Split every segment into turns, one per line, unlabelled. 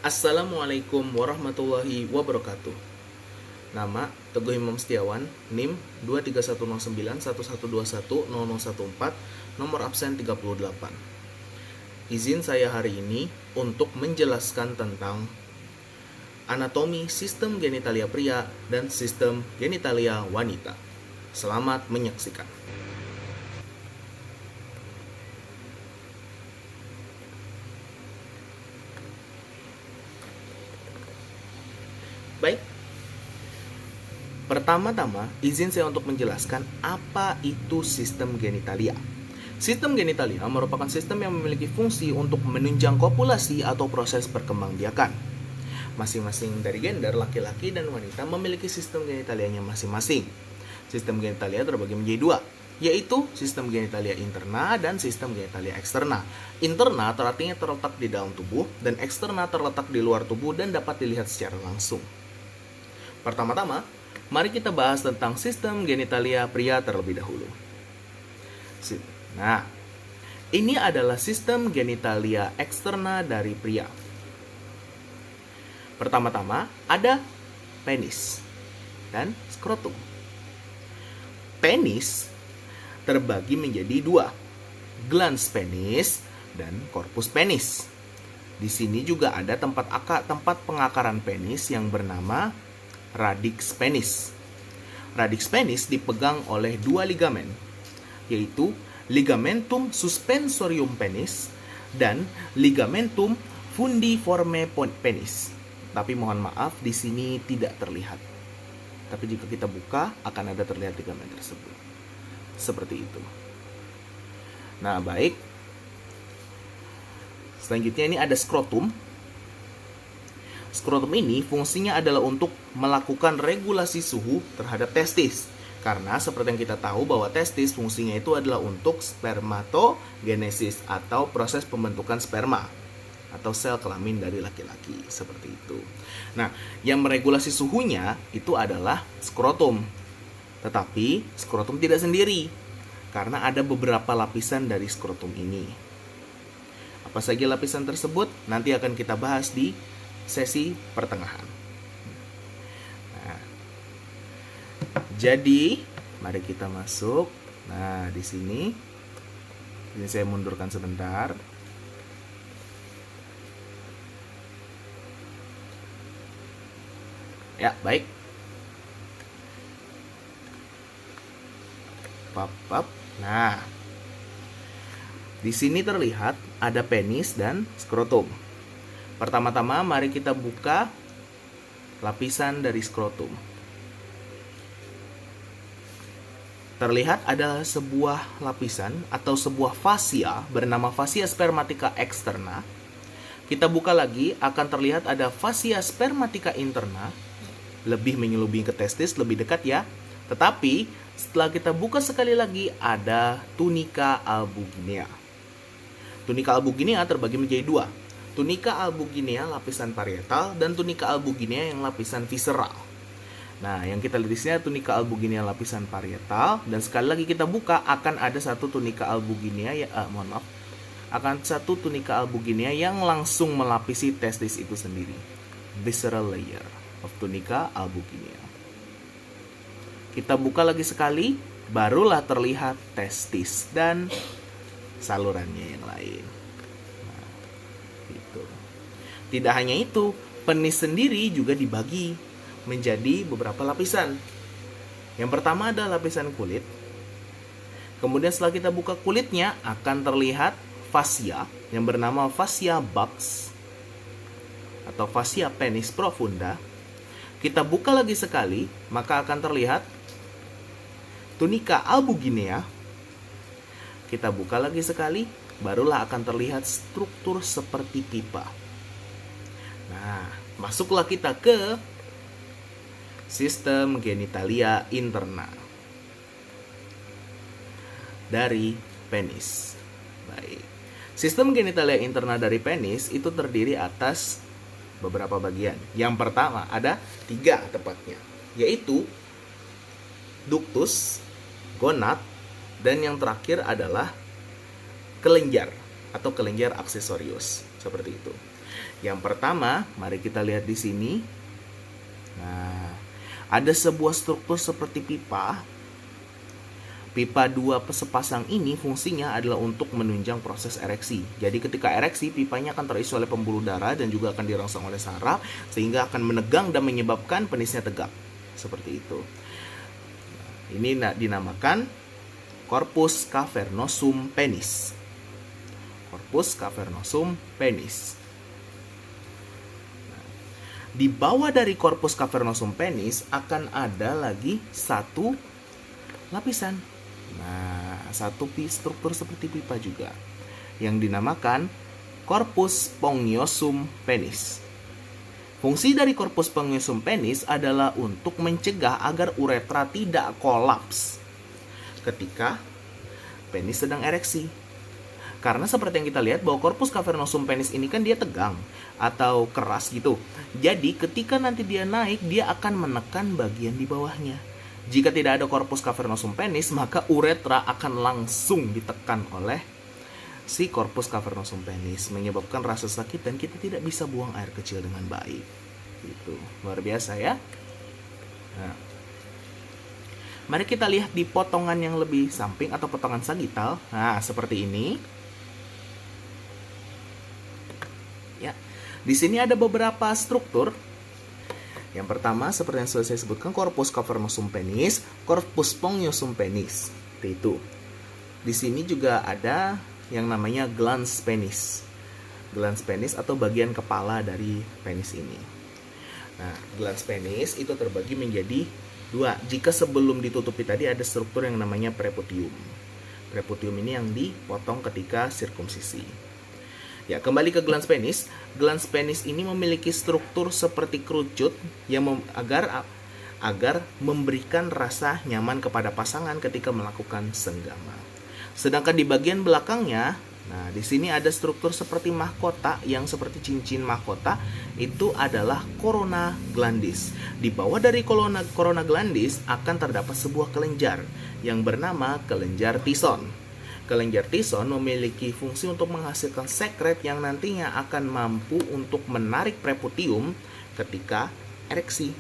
Assalamualaikum warahmatullahi wabarakatuh. Nama Teguh Imam Setiawan, NIM 2310911210014, nomor absen 38. Izin saya hari ini untuk menjelaskan tentang anatomi sistem genitalia pria dan sistem genitalia wanita. Selamat menyaksikan. Baik, pertama-tama izin saya untuk menjelaskan apa itu sistem genitalia. Sistem genitalia merupakan sistem yang memiliki fungsi untuk menunjang kopulasi atau proses perkembangbiakan. Masing-masing dari gender, laki-laki dan wanita memiliki sistem genitalianya masing-masing. Sistem genitalia terbagi menjadi dua, yaitu sistem genitalia interna dan sistem genitalia eksterna. Interna artinya terletak di dalam tubuh dan eksterna terletak di luar tubuh dan dapat dilihat secara langsung. Pertama-tama, mari kita bahas tentang sistem genitalia pria terlebih dahulu. Nah, ini adalah sistem genitalia eksterna dari pria. Pertama-tama, ada penis dan skrotum. Penis terbagi menjadi dua, glans penis dan korpus penis. Di sini juga ada tempat pengakaran penis yang bernama radix penis. Radix penis dipegang oleh dua ligamen, yaitu ligamentum suspensorium penis dan ligamentum fundiforme penis. Tapi mohon maaf, di sini tidak terlihat. Tapi jika kita buka, akan ada terlihat ligamen tersebut. Seperti itu. Nah, baik. Selanjutnya ini ada skrotum. Skrotum ini fungsinya adalah untuk melakukan regulasi suhu terhadap testis. Karena seperti yang kita tahu bahwa testis fungsinya itu adalah untuk spermatogenesis atau proses pembentukan sperma atau sel kelamin dari laki-laki, seperti itu. Nah, yang meregulasi suhunya itu adalah skrotum. Tetapi skrotum tidak sendiri karena ada beberapa lapisan dari skrotum ini. Apa saja lapisan tersebut nanti akan kita bahas di sesi pertengahan. Nah, jadi mari kita masuk. Nah, di sini saya mundurkan sebentar. Ya, baik. Pap. Nah, di sini terlihat ada penis dan skrotum. Pertama-tama mari kita buka lapisan dari skrotum. Terlihat ada sebuah lapisan atau sebuah fasia bernama fasia spermatica externa. Kita buka lagi, akan terlihat ada fasia spermatica interna. Lebih menyelubungi ke testis, lebih dekat ya. Tetapi setelah kita buka sekali lagi, ada tunica albuginea. Tunica albuginea terbagi menjadi dua. Tunica albuginea lapisan parietal dan tunica albuginea yang lapisan visceral. Nah, yang kita lihat di sini tunica albuginea lapisan parietal, dan sekali lagi kita buka akan ada satu tunica albuginea akan satu tunica albuginea yang langsung melapisi testis itu sendiri. Visceral layer of tunica albuginea. Kita buka lagi sekali, barulah terlihat testis dan salurannya yang lain. Tidak hanya itu, penis sendiri juga dibagi menjadi beberapa lapisan. Yang pertama ada lapisan kulit. Kemudian setelah kita buka kulitnya, akan terlihat fasia yang bernama fasia buccal atau fasia penis profunda. Kita buka lagi sekali, maka akan terlihat tunica albuginea. Kita buka lagi sekali, barulah akan terlihat struktur seperti pipa. Nah, masuklah kita ke sistem genitalia interna dari penis. Baik. Sistem genitalia interna dari penis itu terdiri atas beberapa bagian. Yang pertama ada 3 tepatnya, yaitu ductus, gonad, dan yang terakhir adalah kelenjar atau kelenjar aksesorius, seperti itu. Yang pertama, mari kita lihat di sini. Nah, ada sebuah struktur seperti pipa. Pipa dua sepasang ini fungsinya adalah untuk menunjang proses ereksi. Jadi ketika ereksi, pipanya akan terisi oleh pembuluh darah dan juga akan dirangsang oleh saraf, sehingga akan menegang dan menyebabkan penisnya tegak. Seperti itu. Ini dinamakan corpus cavernosum penis. Corpus cavernosum penis. Di bawah dari corpus cavernosum penis akan ada lagi satu lapisan. Nah, satu struktur seperti pipa juga yang dinamakan corpus spongiosum penis. Fungsi dari corpus spongiosum penis adalah untuk mencegah agar uretra tidak kolaps ketika penis sedang ereksi. Karena seperti yang kita lihat bahwa corpus cavernosum penis ini kan dia tegang atau keras gitu. Jadi ketika nanti dia naik, dia akan menekan bagian di bawahnya. Jika tidak ada corpus cavernosum penis, maka uretra akan langsung ditekan oleh si corpus cavernosum penis, menyebabkan rasa sakit dan kita tidak bisa buang air kecil dengan baik. Itu luar biasa ya. Nah, mari kita lihat di potongan yang lebih samping atau potongan sagital. Nah, seperti ini. Ya, di sini ada beberapa struktur. Yang pertama, seperti yang sudah saya sebutkan, corpus cavernosum penis, corpus spongiosum penis. Itu. Di sini juga ada yang namanya glans penis. Glans penis atau bagian kepala dari penis ini. Nah, glans penis itu terbagi menjadi dua. Jika sebelum ditutupi tadi ada struktur yang namanya preputium. Preputium ini yang dipotong ketika sirkumsisi. Ya, kembali ke glans penis. Glans penis ini memiliki struktur seperti kerucut yang agar memberikan rasa nyaman kepada pasangan ketika melakukan senggama. Sedangkan di bagian belakangnya, nah di sini ada struktur seperti mahkota yang seperti cincin mahkota, itu adalah corona glandis. Di bawah dari corona glandis akan terdapat sebuah kelenjar yang bernama kelenjar tison. Kelenjar tison memiliki fungsi untuk menghasilkan sekret yang nantinya akan mampu untuk menarik preputium ketika ereksi.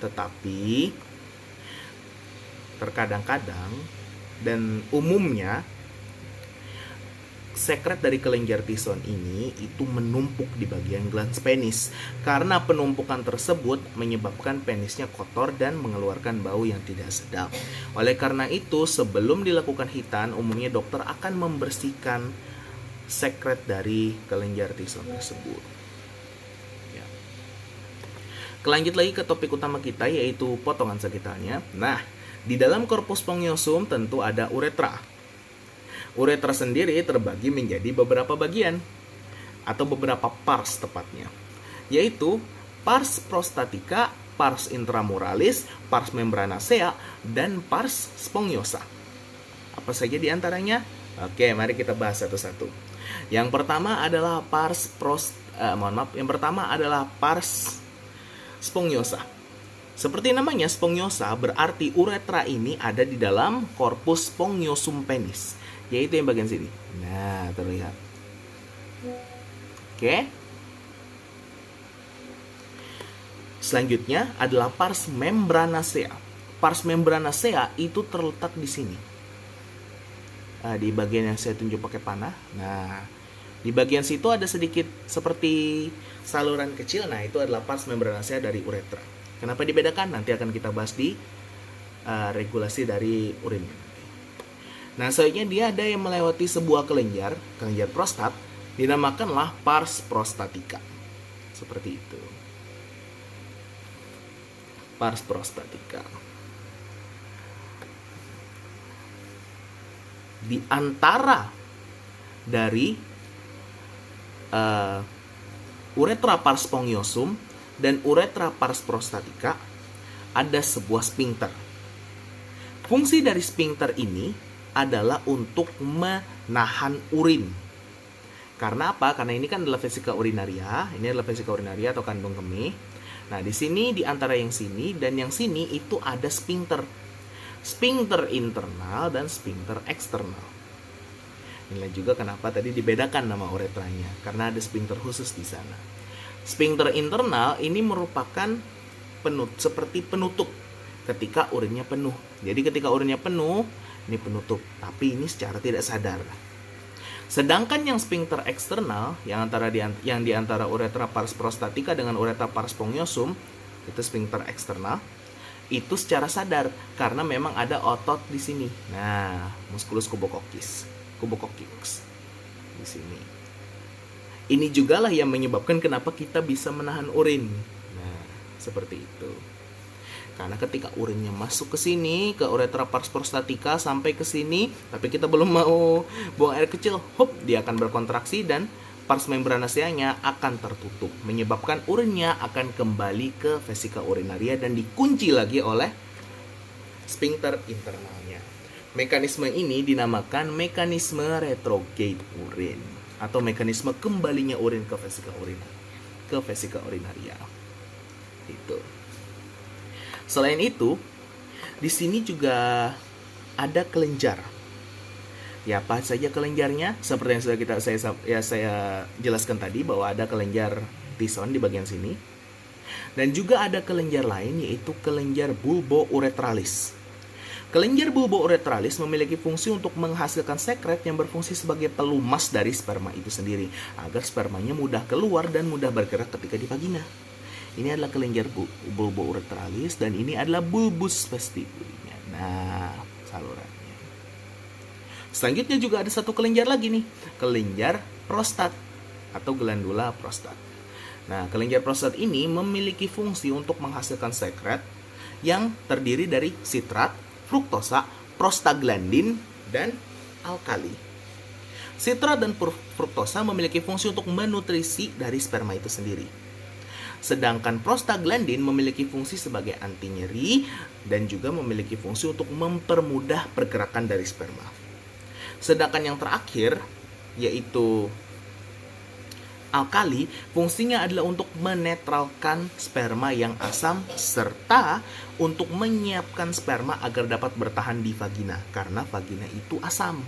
Tetapi terkadang-kadang dan umumnya sekret dari kelenjar tison ini itu menumpuk di bagian glans penis. Karena penumpukan tersebut menyebabkan penisnya kotor dan mengeluarkan bau yang tidak sedap. Oleh karena itu, sebelum dilakukan hitan, umumnya dokter akan membersihkan sekret dari kelenjar tison tersebut. Ya. Lanjut lagi ke topik utama kita, yaitu potongan sagitalnya. Nah, di dalam corpus spongiosum tentu ada uretra. Uretra sendiri terbagi menjadi beberapa bagian atau beberapa pars tepatnya, yaitu pars prostatica, pars intramuralis, pars membranacea, dan pars spongiosa. Apa saja di antaranya? Oke, mari kita bahas satu-satu. Yang pertama adalah pars spongiosa. Seperti namanya, spongiosa berarti uretra ini ada di dalam corpus spongiosum penis, yaitu yang bagian sini. Nah, terlihat. Oke. Selanjutnya adalah pars membranacea. Pars membranacea itu terletak di sini. Di bagian yang saya tunjuk pakai panah. Nah, di bagian situ ada sedikit seperti saluran kecil. Nah, itu adalah pars membranacea dari uretra. Kenapa dibedakan? Nanti akan kita bahas di regulasi dari urin. Nah, selanjutnya dia ada yang melewati sebuah kelenjar prostat, dinamakanlah pars prostatica. Seperti itu. Pars prostatica. Di antara dari uretra pars spongiosum dan uretra pars prostatica ada sebuah sphincter. Fungsi dari sphincter ini adalah untuk menahan urin. Karena apa? Karena ini kan adalah vesika urinaria. Ini adalah vesika urinaria atau kandung kemih. Nah, di sini di antara yang sini dan yang sini itu ada sphincter. Sphincter internal dan sphincter eksternal. Inilah juga kenapa tadi dibedakan nama uretranya, karena ada sphincter khusus di sana. Sphincter internal ini merupakan seperti penutup ketika urinnya penuh. Jadi ketika urinnya penuh, ini penutup, tapi ini secara tidak sadar. Sedangkan yang sphincter eksternal yang di antara uretra pars prostatica dengan uretra pars spongiosum, itu sphincter eksternal, itu secara sadar karena memang ada otot di sini. Nah, musculus cubococcus di sini. Ini juga lah yang menyebabkan kenapa kita bisa menahan urin. Nah, seperti itu. Karena ketika urinnya masuk ke sini, ke uretra pars prostatica sampai ke sini, tapi kita belum mau buang air kecil, hop, dia akan berkontraksi dan pars membranaceanya akan tertutup, menyebabkan urinnya akan kembali ke vesika urinaria dan dikunci lagi oleh sphincter internalnya. Mekanisme ini dinamakan mekanisme retrograde urin atau mekanisme kembalinya urin ke vesika urinaria. Itu. Selain itu, di sini juga ada kelenjar. Ya, apa saja kelenjarnya? Seperti yang sudah saya jelaskan tadi bahwa ada kelenjar tison di bagian sini. Dan juga ada kelenjar lain yaitu kelenjar bulbouretralis. Kelenjar bulbouretralis memiliki fungsi untuk menghasilkan sekret yang berfungsi sebagai pelumas dari sperma itu sendiri agar spermanya mudah keluar dan mudah bergerak ketika di vagina. Ini adalah kelenjar bulbouretralis dan ini adalah bulbus vestibulinya. Nah, salurannya. Selanjutnya juga ada satu kelenjar lagi nih, kelenjar prostat atau glandula prostat. Nah, kelenjar prostat ini memiliki fungsi untuk menghasilkan sekret yang terdiri dari sitrat, fruktosa, prostaglandin, dan alkali. Sitrat dan fruktosa memiliki fungsi untuk menutrisi dari sperma itu sendiri. Sedangkan prostaglandin memiliki fungsi sebagai anti nyeri dan juga memiliki fungsi untuk mempermudah pergerakan dari sperma. Sedangkan yang terakhir yaitu alkali, fungsinya adalah untuk menetralkan sperma yang asam serta untuk menyiapkan sperma agar dapat bertahan di vagina karena vagina itu asam.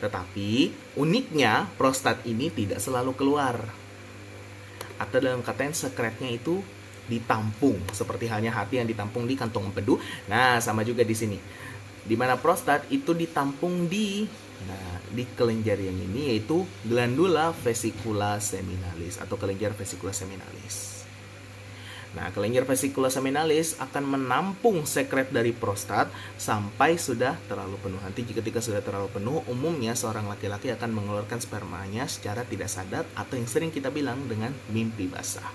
Tetapi uniknya prostat ini tidak selalu keluar. Atau dalam kata yang sekretnya itu ditampung, seperti halnya hati yang ditampung di kantong empedu. Nah, sama juga di sini. Di mana prostat itu ditampung di kelenjar yang ini yaitu glandula vesicula seminalis atau kelenjar vesicula seminalis. Nah, kelenjar vesicula seminalis akan menampung sekret dari prostat sampai sudah terlalu penuh. Nanti ketika sudah terlalu penuh, umumnya seorang laki-laki akan mengeluarkan spermanya secara tidak sadar atau yang sering kita bilang dengan mimpi basah.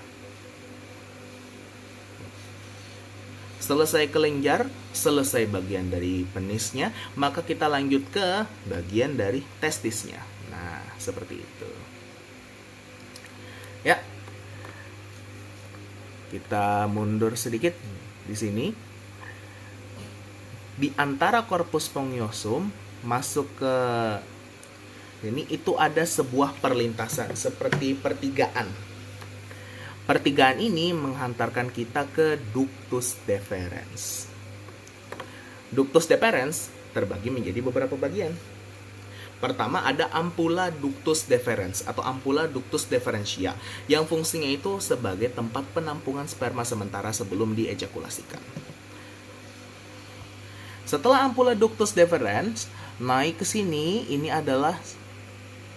Selesai kelenjar, selesai bagian dari penisnya, maka kita lanjut ke bagian dari testisnya. Nah, seperti itu. Ya. Kita mundur sedikit di sini. Di antara corpus spongiosum masuk ke ini itu ada sebuah perlintasan seperti pertigaan. Pertigaan ini menghantarkan kita ke ductus deferens. Ductus deferens terbagi menjadi beberapa bagian. Pertama ada ampula ductus deferens atau ampula ductus deferentia yang fungsinya itu sebagai tempat penampungan sperma sementara sebelum diejakulasikan. Setelah ampula ductus deferens naik ke sini, ini adalah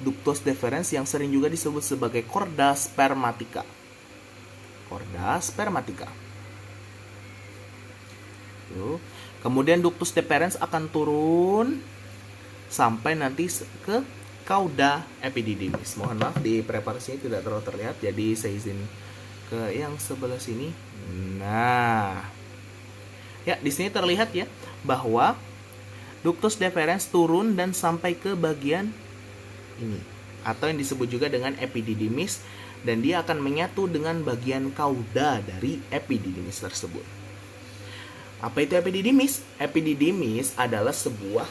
ductus deferens yang sering juga disebut sebagai chorda spermatica. Chorda spermatica. Kemudian ductus deferens akan turun sampai nanti ke cauda epididymis. Mohon maaf di preparasinya tidak terlalu terlihat, jadi saya izin ke yang sebelah sini. Nah, ya di sini terlihat ya bahwa ductus deferens turun dan sampai ke bagian ini atau yang disebut juga dengan epididymis, dan dia akan menyatu dengan bagian cauda dari epididymis tersebut. Apa itu epididymis? Epididymis adalah sebuah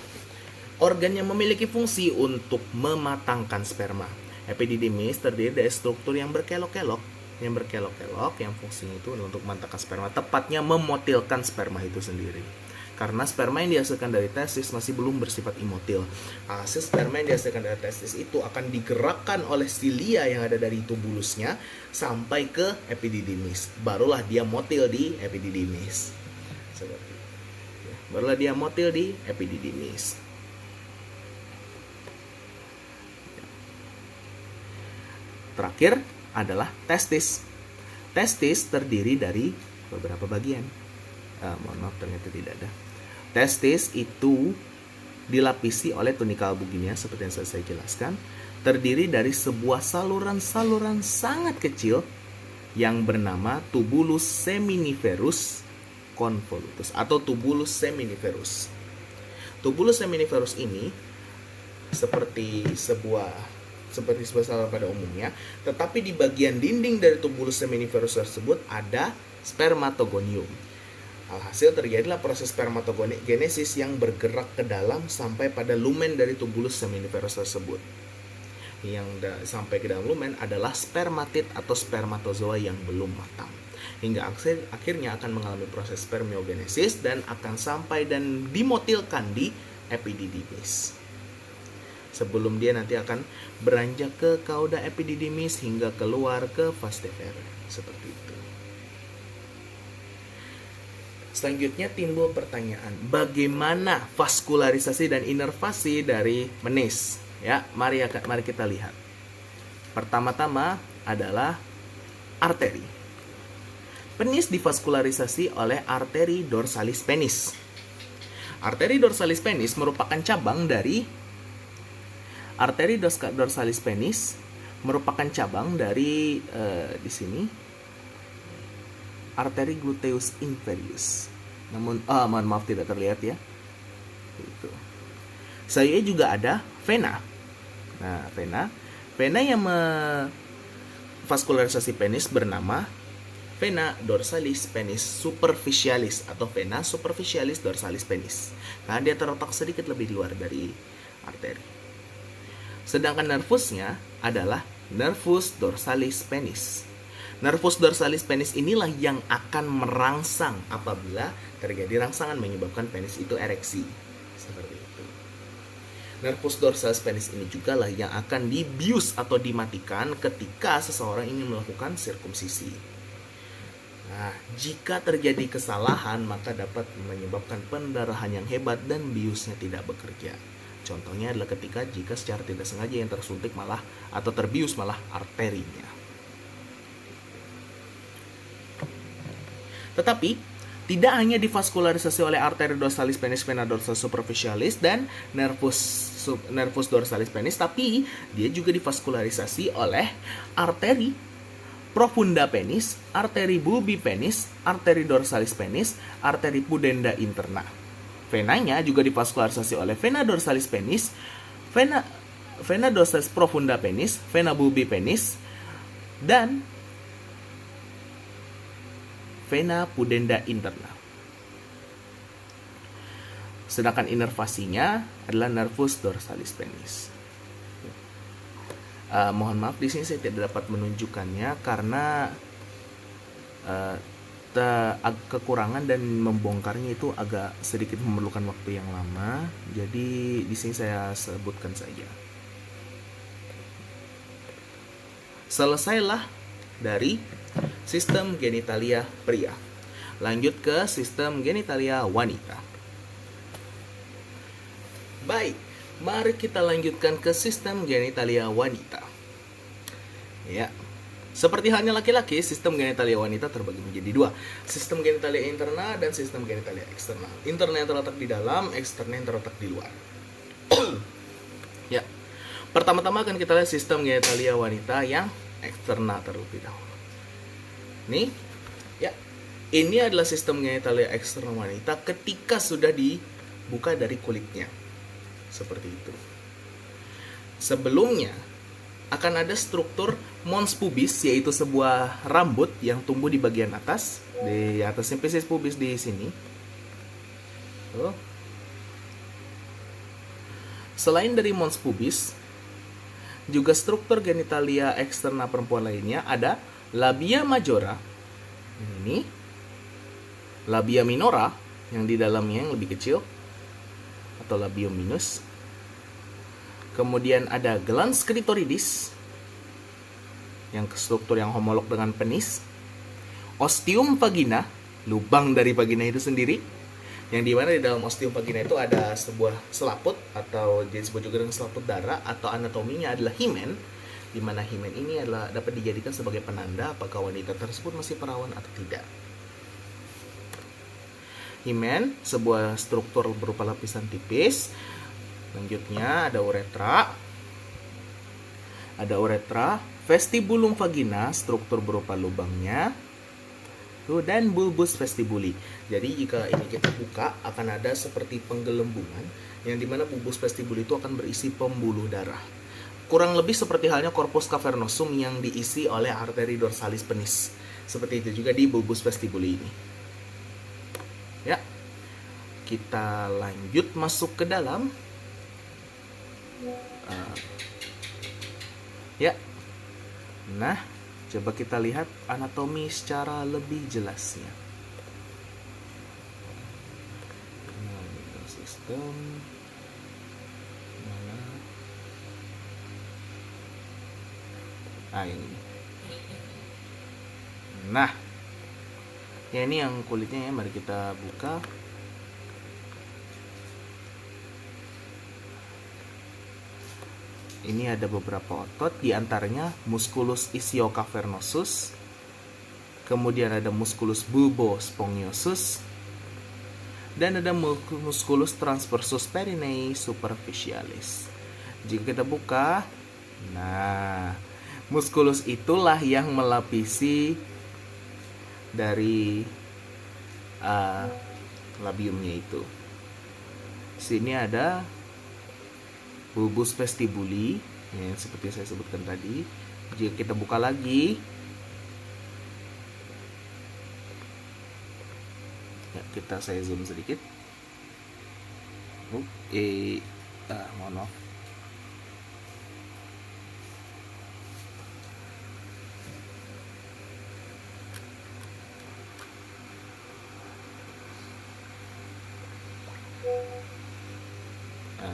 organ yang memiliki fungsi untuk mematangkan sperma. Epididymis terdiri dari struktur yang berkelok-kelok, yang fungsinya itu untuk mematangkan sperma, tepatnya memotilkan sperma itu sendiri. Karena sperma yang dihasilkan dari testis masih belum bersifat imotil. Hasil sperma yang dihasilkan dari testis itu akan digerakkan oleh silia yang ada dari tubulusnya sampai ke epididymis. Barulah dia motil di epididymis. Seperti itu. Barulah dia motil di epididymis. Terakhir adalah testis. Testis terdiri dari beberapa bagian. Mohon maaf, ternyata tidak ada. Testis itu dilapisi oleh tunika albuginea seperti yang saya jelaskan, terdiri dari sebuah saluran-saluran sangat kecil yang bernama tubulus seminiferus convolutus atau tubulus seminiferus. Tubulus seminiferus ini seperti sebuah saluran pada umumnya, tetapi di bagian dinding dari tubulus seminiferus tersebut ada spermatogonium. Alhasil terjadilah proses spermatogenesis yang bergerak ke dalam sampai pada lumen dari tubulus seminiferus tersebut. Yang sampai ke dalam lumen adalah spermatid atau spermatozoa yang belum matang. Hingga akhirnya akan mengalami proses spermiogenesis dan akan sampai dan dimotilkan di epididymis. Sebelum dia nanti akan beranjak ke kauda epididymis hingga keluar ke vas deferens. Seperti itu. Selanjutnya timbul pertanyaan, bagaimana vaskularisasi dan inervasi dari penis? Ya, mari kita lihat. Pertama-tama adalah arteri. Penis divaskularisasi oleh arteri dorsalis penis. Arteri dorsalis penis merupakan cabang dari arteri dorsalis penis merupakan cabang dari di sini arteri gluteus inferius. Namun mohon maaf tidak terlihat ya. Itu. Saya juga ada vena. Nah, vena yang vaskularisasi penis bernama vena dorsalis penis superficialis atau vena superficialis dorsalis penis. Karena dia terletak sedikit lebih luar dari arteri. Sedangkan nervusnya adalah nervus dorsalis penis. Nervus dorsalis penis inilah yang akan merangsang apabila terjadi rangsangan menyebabkan penis itu ereksi. Seperti itu. Nervus dorsalis penis ini juga lah yang akan dibius atau dimatikan ketika seseorang ingin melakukan sirkumsisi. Nah, jika terjadi kesalahan maka dapat menyebabkan pendarahan yang hebat dan biusnya tidak bekerja. Contohnya adalah jika secara tidak sengaja yang tersuntik malah atau terbius malah arterinya. Tetapi tidak hanya divaskularisasi oleh arteri dorsalis penis, vena dorsalis superficialis dan nervus dorsalis penis, tapi dia juga divaskularisasi oleh arteri profunda penis, arteri bulbi penis, arteri dorsalis penis, arteri pudenda interna. Venanya juga divaskularisasi oleh vena dorsalis penis, vena dorsalis profunda penis, vena bulbi penis, dan vena pudenda interna. Sedangkan inervasinya adalah nervus dorsalis penis. Mohon maaf di sini saya tidak dapat menunjukkannya karena kekurangan dan membongkarnya itu agak sedikit memerlukan waktu yang lama. Jadi di sini saya sebutkan saja. Selesailah dari sistem genitalia pria. Lanjut ke sistem genitalia wanita. Baik, mari kita lanjutkan ke sistem genitalia wanita. Ya, seperti halnya laki-laki, sistem genitalia wanita terbagi menjadi dua. Sistem genitalia interna dan sistem genitalia eksternal. Interna yang terletak di dalam, eksterna yang terletak di luar. Ya, pertama-tama akan kita lihat sistem genitalia wanita yang eksterna terlebih dahulu. Nih, ya, ini adalah sistem genitalia eksternal wanita ketika sudah dibuka dari kulitnya. Seperti itu. Sebelumnya akan ada struktur mons pubis, yaitu sebuah rambut yang tumbuh di bagian atas, di atas simplicis pubis di sini. Tuh. Selain dari mons pubis, juga struktur genitalia eksterna perempuan lainnya ada labia majora, ini, labia minora, yang di dalamnya yang lebih kecil atau labium minus. Kemudian ada glans clitoridis yang struktur yang homolog dengan penis. Ostium vagina, lubang dari vagina itu sendiri, yang dimana di dalam ostium vagina itu ada sebuah selaput atau disebut juga dengan selaput darah, atau anatominya adalah himen, di mana himen ini adalah dapat dijadikan sebagai penanda apakah wanita tersebut masih perawan atau tidak. Himen, sebuah struktur berupa lapisan tipis. Selanjutnya ada uretra. Vestibulum vagina, struktur berupa lubangnya. Dan bulbus vestibuli. Jadi jika ini kita buka, akan ada seperti penggelembungan, yang dimana bulbus vestibuli itu akan berisi pembuluh darah. Kurang lebih seperti halnya corpus cavernosum yang diisi oleh arteri dorsalis penis. Seperti itu juga di bulbus vestibuli ini. Ya, kita lanjut masuk ke dalam. Nah, coba kita lihat anatomi secara lebih jelasnya. Sistem mana? Ini. Nah, ya ini yang kulitnya ya, mari kita buka. Ini ada beberapa otot, diantaranya musculus ischiocavernosus, kemudian ada musculus bulbospongiosus, dan ada musculus transversus perineae superficialis. Jika kita buka, nah, musculus itulah yang melapisi dari labiumnya itu. Sini ada bulbus vestibuli yang seperti saya sebutkan tadi. Jika kita buka lagi, ya, saya zoom sedikit. Mohon maaf.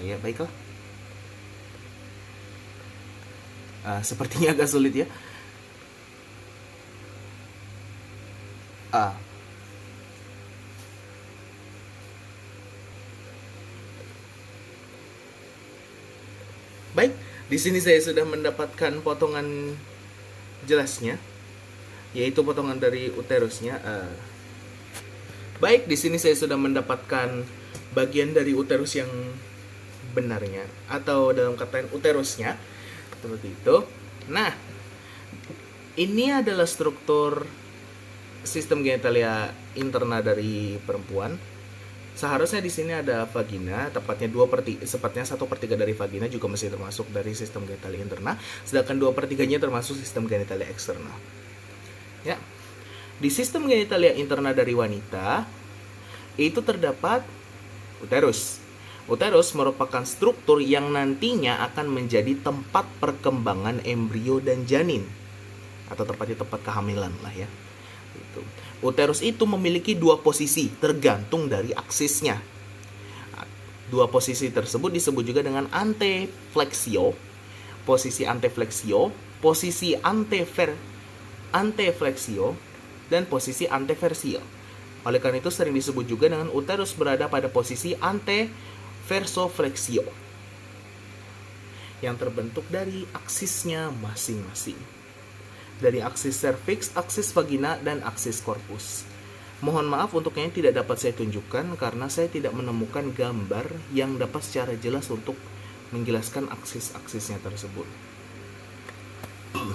Ya baiklah. Sepertinya agak sulit ya. Baik, di sini saya sudah mendapatkan potongan jelasnya, yaitu potongan dari uterusnya. Baik, di sini saya sudah mendapatkan bagian dari uterus yang benarnya, atau dalam kata lain uterusnya, seperti itu. Nah, ini adalah struktur sistem genitalia interna dari perempuan. Seharusnya di sini ada vagina, tepatnya 1/3 dari vagina juga masih termasuk dari sistem genitalia interna, sedangkan 2/3-nya termasuk sistem genitalia eksterna. Ya. Di sistem genitalia interna dari wanita itu terdapat uterus. Uterus merupakan struktur yang nantinya akan menjadi tempat perkembangan embrio dan janin, atau tepatnya tempat kehamilan lah ya. Uterus itu memiliki 2 posisi tergantung dari aksisnya. 2 posisi tersebut disebut juga dengan anteflexio, posisi anteflexio, posisi anteflexio, dan posisi anteversio. Oleh karena itu sering disebut juga dengan uterus berada pada posisi anteversoflexio, yang terbentuk dari aksisnya masing-masing. Dari aksis cervix, aksis vagina, dan aksis corpus. Mohon maaf untuk yang tidak dapat saya tunjukkan karena saya tidak menemukan gambar yang dapat secara jelas untuk menjelaskan aksis-aksisnya tersebut. Nah,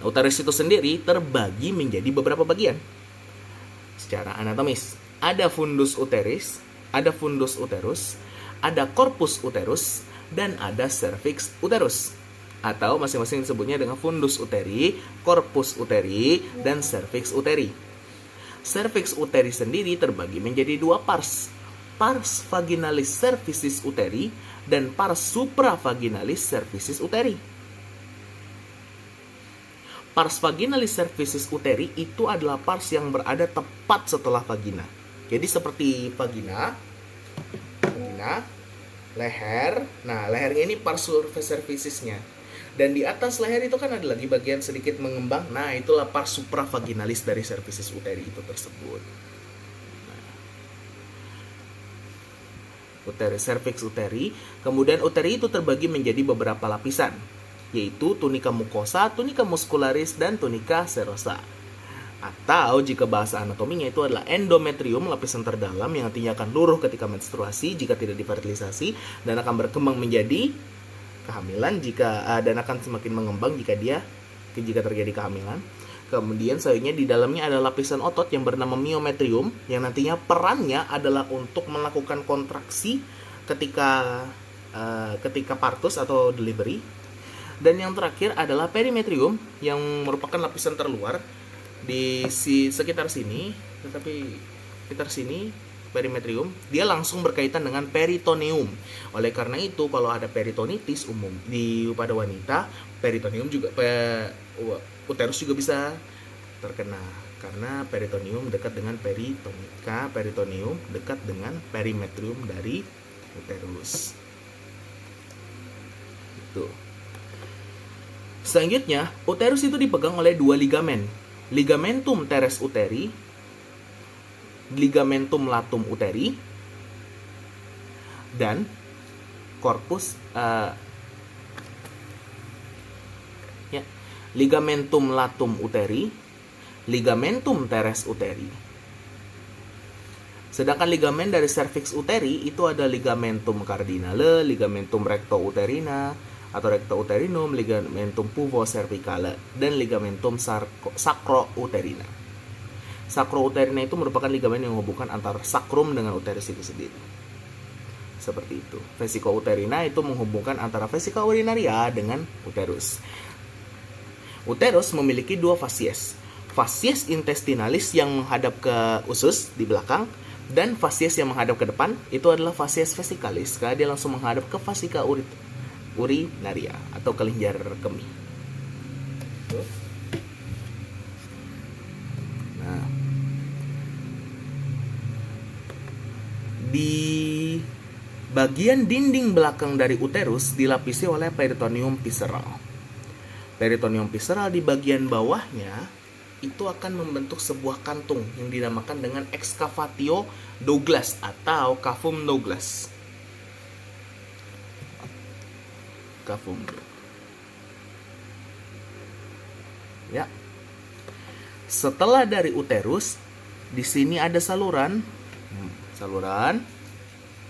uterus itu sendiri terbagi menjadi beberapa bagian secara anatomis. Ada fundus uterus, ada corpus uterus, dan ada cervix uterus. Atau masing-masing disebutnya dengan fundus uteri, corpus uteri, dan cervix uteri. Cervix uteri sendiri terbagi menjadi 2 pars. Pars vaginalis cervicis uteri dan pars supravaginalis cervicis uteri. Pars vaginalis cervicis uteri itu adalah pars yang berada tepat setelah vagina. Jadi seperti vagina, leher. Nah, lehernya ini pars cervicesnya. Dan di atas leher itu kan ada lagi bagian sedikit mengembang. Nah, itulah pars supravaginalis dari cervicis uteri itu tersebut. Cervix uteri. Kemudian uteri itu terbagi menjadi beberapa lapisan, yaitu tunica mucosa, tunica muscularis, dan tunica serosa. Atau jika bahasa anatominya itu adalah endometrium, lapisan terdalam yang nantinya akan luruh ketika menstruasi jika tidak difertilisasi, dan akan berkembang menjadi kehamilan dan akan semakin mengembang jika terjadi kehamilan. Kemudian selanjutnya di dalamnya ada lapisan otot yang bernama myometrium, yang nantinya perannya adalah untuk melakukan kontraksi ketika partus atau delivery. Dan yang terakhir adalah perimetrium, yang merupakan lapisan terluar di sekitar sini, perimetrium, dia langsung berkaitan dengan peritoneum. Oleh karena itu, kalau ada peritonitis umum pada wanita, peritoneum juga uterus juga bisa terkena, karena peritoneum dekat dengan peritonika, peritoneum dekat dengan perimetrium dari uterus. Itu. Selanjutnya, uterus itu dipegang oleh dua ligamen. Ligamentum teres uteri, ligamentum latum uteri, dan corpus ligamentum latum uteri, ligamentum teres uteri. Sedangkan ligamen dari cervix uteri itu ada ligamentum cardinale, ligamentum recto uterina atau recto uterinum, ligamentum puvo cervicale, dan ligamentum sacro-uterina. Sacro-uterina itu merupakan ligamen yang menghubungkan antara sakrum dengan uterus itu sendiri. Seperti itu. Vesico-uterina itu menghubungkan antara vesika urinaria dengan uterus. Uterus memiliki dua fasies. Fasies intestinalis yang menghadap ke usus di belakang, dan fasies yang menghadap ke depan itu adalah fasies vesikalis, karena dia langsung menghadap ke fasika urinaria atau kelenjar kemih. Nah, di bagian dinding belakang dari uterus dilapisi oleh peritoneum visceral. Peritoneum visceral di bagian bawahnya itu akan membentuk sebuah kantung yang dinamakan dengan excavatio Douglas atau cavum Douglas. Ya. Setelah dari uterus, di sini ada saluran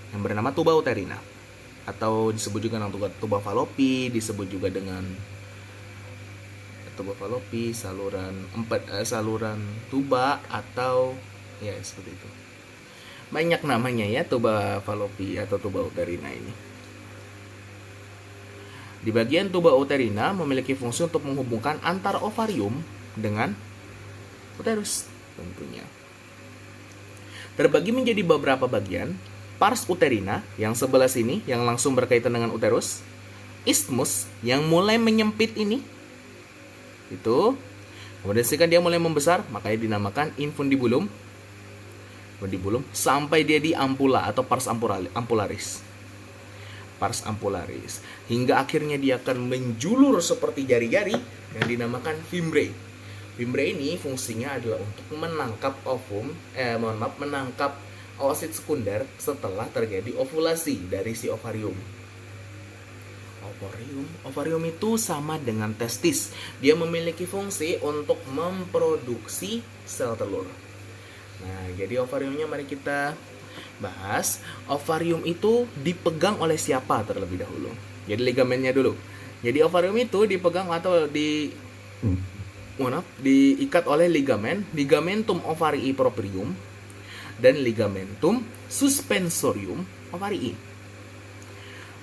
yang bernama tuba uterina, atau disebut juga dengan tuba Fallopi, disebut juga dengan tuba Fallopi, saluran tuba, atau ya seperti itu. Banyak namanya ya, tuba Fallopi atau tuba uterina ini. Di bagian tuba uterina memiliki fungsi untuk menghubungkan antar ovarium dengan uterus tentunya. Terbagi menjadi beberapa bagian. Pars uterina yang sebelah sini yang langsung berkaitan dengan uterus. Isthmus yang mulai menyempit ini. Itu. Kemudian ketika dia mulai membesar, makanya dinamakan infundibulum. Sampai dia di ampula atau pars ampularis. Pars ampularis. Hingga akhirnya dia akan menjulur seperti jari-jari yang dinamakan fimbre. Fimbre ini fungsinya adalah untuk menangkap menangkap oosit sekunder setelah terjadi ovulasi dari si ovarium. Ovarium itu sama dengan testis. Dia memiliki fungsi untuk memproduksi sel telur. Nah, jadi ovariumnya mari kita bahas. Ovarium itu dipegang oleh siapa terlebih dahulu? Jadi ligamennya dulu. Jadi ovarium itu dipegang atau diikat oleh ligamentum ovarii proprium dan ligamentum suspensorium ovarii.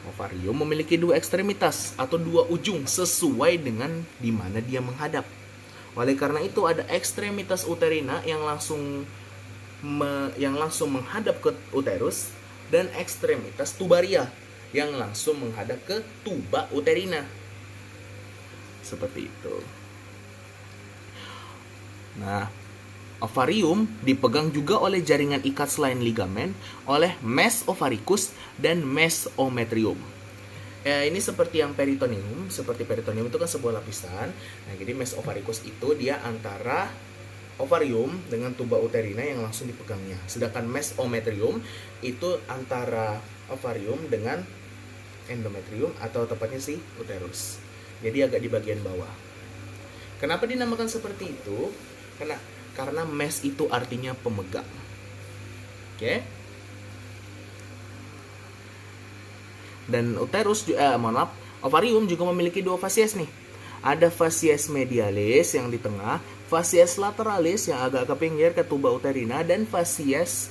Ovarium memiliki dua ekstremitas atau dua ujung sesuai dengan di mana dia menghadap. Oleh karena itu ada ekstremitas uterina yang langsung menghadap ke uterus, dan ekstremitas tubaria yang langsung menghadap ke tuba uterina. Seperti itu. Nah, Ovarium dipegang juga oleh jaringan ikat selain ligamen oleh mesovaricus dan mesometrium. Ini seperti yang peritoneum, seperti peritoneum itu kan sebuah lapisan. Nah, jadi mesovaricus itu dia antara ovarium dengan tuba uterina yang langsung dipegangnya. Sedangkan mesometrium itu antara ovarium dengan endometrium atau tepatnya si uterus. Jadi agak di bagian bawah. Kenapa dinamakan seperti itu? Karena mes itu artinya pemegang. Oke. Dan uterus ovarium juga memiliki dua fasies nih. Ada fasies medialis yang di tengah, fasies lateralis yang agak ke pinggir ke tuba uterina, dan fasies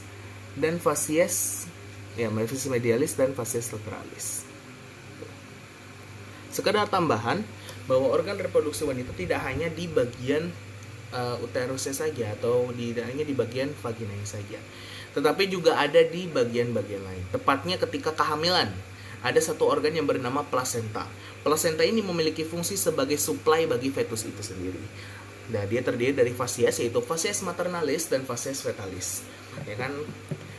medialis dan fasies lateralis. Sekedar tambahan bahwa organ reproduksi wanita tidak hanya di bagian uterusnya saja atau tidak hanya di bagian vaginanya saja, tetapi juga ada di bagian-bagian lain. Tepatnya ketika kehamilan, ada satu organ yang bernama plasenta. Plasenta ini memiliki fungsi sebagai suplai bagi fetus itu sendiri. Nah, dia terdiri dari fasies, yaitu fasies maternalis dan fasies fetalis. Ya kan,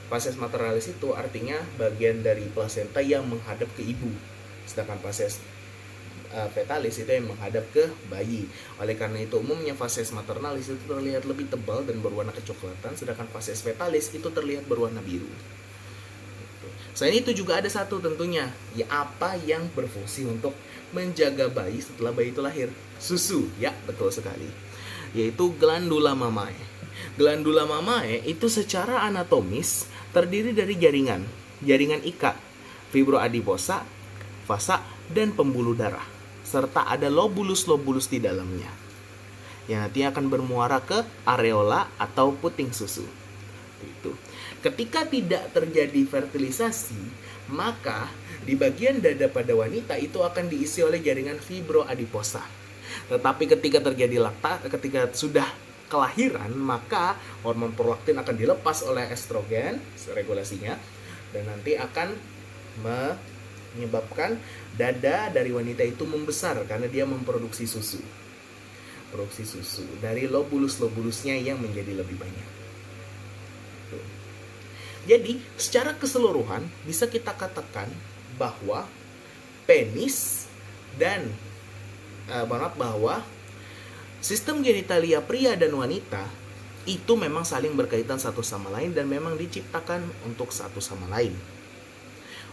fasies maternalis itu artinya bagian dari plasenta yang menghadap ke ibu, sedangkan fasies fetalis itu yang menghadap ke bayi. Oleh karena itu umumnya fasies maternalis itu terlihat lebih tebal dan berwarna kecoklatan, sedangkan fasies fetalis itu terlihat berwarna biru. Selain itu juga ada satu tentunya, ya apa yang berfungsi untuk menjaga bayi setelah bayi itu lahir? Susu, ya betul sekali. Yaitu glandula mamae. Glandula mamae itu secara anatomis terdiri dari jaringan ikat, fibroadiposa, vasa, dan pembuluh darah, serta ada lobulus-lobulus di dalamnya yang nanti akan bermuara ke areola atau puting susu. Itu. Ketika tidak terjadi fertilisasi, maka di bagian dada pada wanita itu akan diisi oleh jaringan fibroadiposa. Tetapi ketika ketika sudah kelahiran, maka hormon prolaktin akan dilepas oleh estrogen regulasinya, dan nanti akan menyebabkan dada dari wanita itu membesar karena dia memproduksi susu. Produksi susu dari lobulus-lobulusnya yang menjadi lebih banyak. Jadi, secara keseluruhan bisa kita katakan bahwa penis dan bahwa sistem genitalia pria dan wanita itu memang saling berkaitan satu sama lain dan memang diciptakan untuk satu sama lain.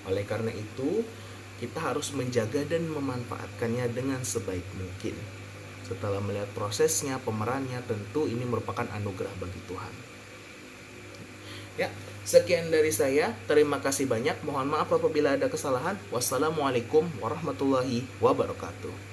Oleh karena itu, kita harus menjaga dan memanfaatkannya dengan sebaik mungkin. Setelah melihat prosesnya, pemerannya, tentu ini merupakan anugerah bagi Tuhan. Ya, sekian dari saya. Terima kasih banyak. Mohon maaf apabila ada kesalahan. Wassalamualaikum warahmatullahi wabarakatuh.